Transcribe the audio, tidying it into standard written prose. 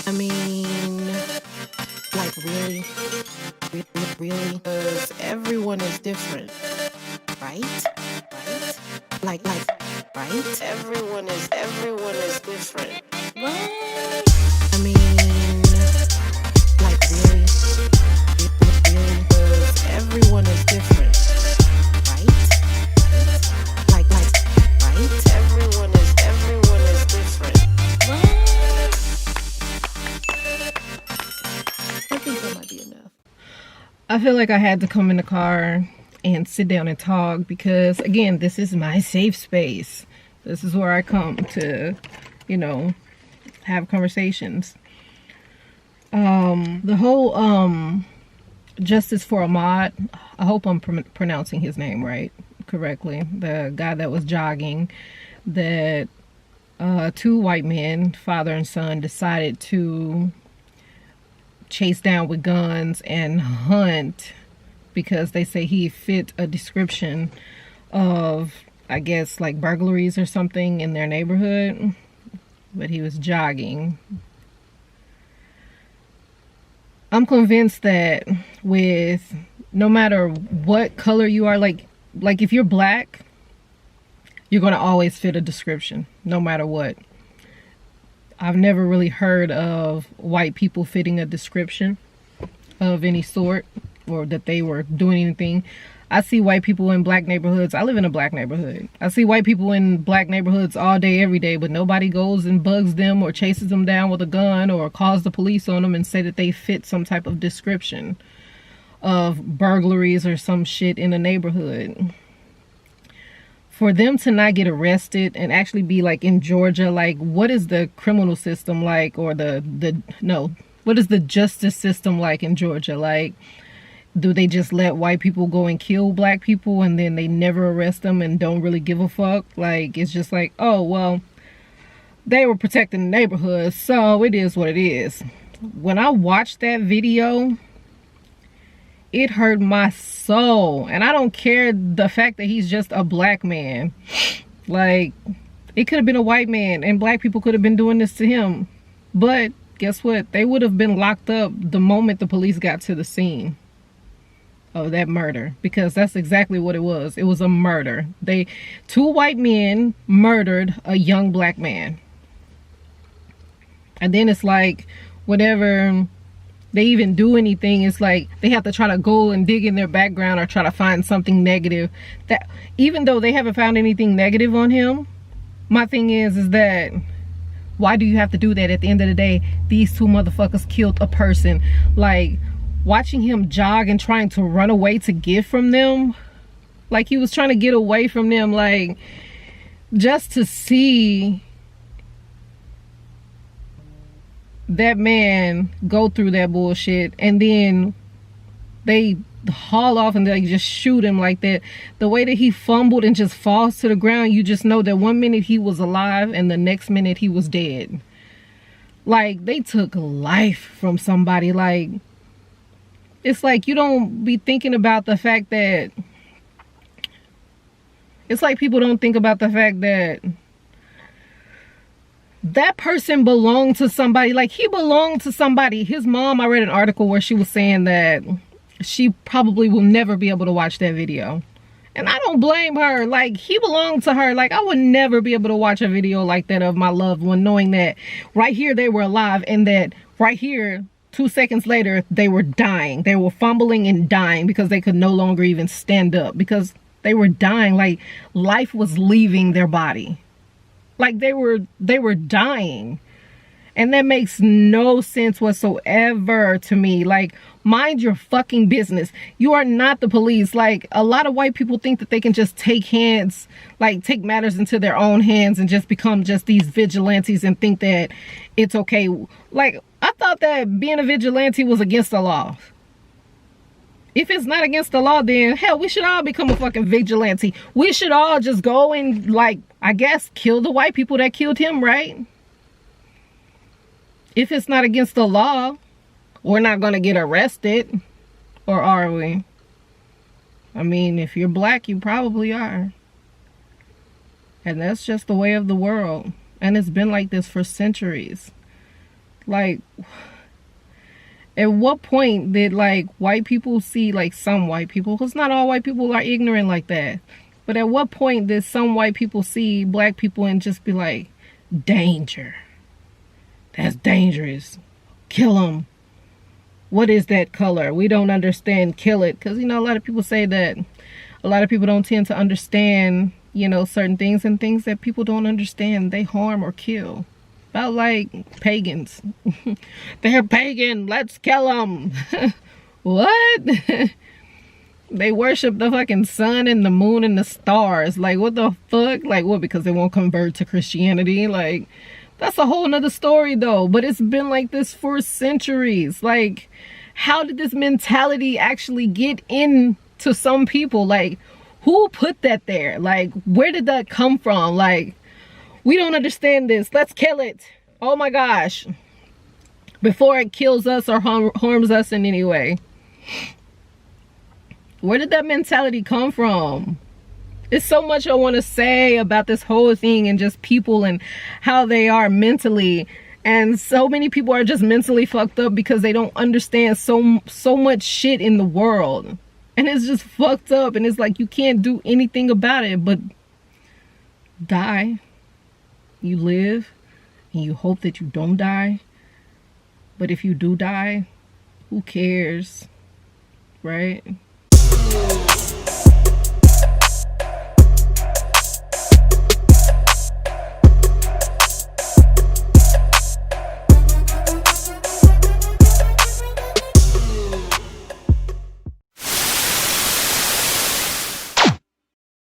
I mean, like really? Really? Because everyone is different, right? Right? Right? Everyone is different. What? I mean, like really? Really? Because everyone is different, right? Right? Everyone is different. What? I think that might be enough. I feel like I had to come in the car and sit down and talk because, again, this is my safe space. This is where I come to, you know, have conversations. The whole justice for Ahmaud, I hope I'm pronouncing his name correctly. The guy that was jogging, that two white men, father and son, decided to chase down with guns and hunt because they say he fit a description of, I guess, like burglaries or something in their neighborhood, but he was jogging. I'm convinced that with no matter what color you are, like if you're black, you're going to always fit a description no matter what. I've never really heard of white people fitting a description of any sort or that they were doing anything. I see white people in black neighborhoods. I live in a black neighborhood. I see white people in black neighborhoods all day, every day, but nobody goes and bugs them or chases them down with a gun or calls the police on them and say that they fit some type of description of burglaries or some shit in a neighborhood. For them to not get arrested and actually be like in Georgia, like what is the criminal system like, or what is the justice system like in Georgia? Like, do they just let white people go and kill black people and then they never arrest them and don't really give a fuck? Like, it's just like, oh, well, they were protecting the neighborhood, so it is what it is. When I watched that video, it hurt my soul. And I don't care the fact that he's just a black man. Like, it could have been a white man and black people could have been doing this to him. But guess what? They would have been locked up the moment the police got to the scene of that murder, because that's exactly what it was. It was a murder. Two white men murdered a young black man. And then it's like, whenever they even do anything, it's like they have to try to go and dig in their background or try to find something negative. That even though they haven't found anything negative on him, my thing is that why do you have to do that? At the end of the day, these two motherfuckers killed a person. Like, watching him jog and trying to run away to get from them, like he was trying to get away from them, like just to see that man go through that bullshit and then they haul off and they just shoot him like that. The way that he fumbled and just falls to the ground, you just know that one minute he was alive and the next minute he was dead. Like, they took life from somebody. Like, it's like you don't be thinking about the fact that, it's like people don't think about the fact that that person belonged to somebody. Like, he belonged to somebody. His mom, I read an article where she was saying that she probably will never be able to watch that video. And I don't blame her. Like, he belonged to her. Like, I would never be able to watch a video like that of my loved one, knowing that right here they were alive and that right here 2 seconds later, they were dying. They were fumbling and dying because they could no longer even stand up because they were dying. Like, life was leaving their body. Like, they were dying. And that makes no sense whatsoever to me. Like, mind your fucking business. You are not the police. Like, a lot of white people think that they can just take matters into their own hands and just become just these vigilantes and think that it's okay. Like, I thought that being a vigilante was against the law. If it's not against the law, then hell, we should all become a fucking vigilante. We should all just go and, like, I guess, kill the white people that killed him, right? If it's not against the law, we're not gonna get arrested. Or are we? I mean, if you're black, you probably are. And that's just the way of the world. And it's been like this for centuries. Like, at what point did like white people see, like some white people, because not all white people are ignorant like that, but at what point did some white people see black people and just be like, danger, that's dangerous, kill them, what is that color, we don't understand, kill it? Because you know, a lot of people say that a lot of people don't tend to understand, you know, certain things, and things that people don't understand they harm or kill. About like pagans. They're pagan, let's kill them. What? They worship the fucking sun and the moon and the stars. Like, what the fuck? Like, what, because they won't convert to Christianity? Like, that's a whole nother story though. But it's been like this for centuries. Like, how did this mentality actually get into some people? Like, who put that there? Like, where did that come from? Like, we don't understand this, let's kill it. Oh my gosh. Before it kills us or harms us in any way. Where did that mentality come from? It's so much I want to say about this whole thing, and just people and how they are mentally. And so many people are just mentally fucked up because they don't understand so much shit in the world. And it's just fucked up, and it's like you can't do anything about it but die. You live and you hope that you don't die, but if you do die, who cares, right?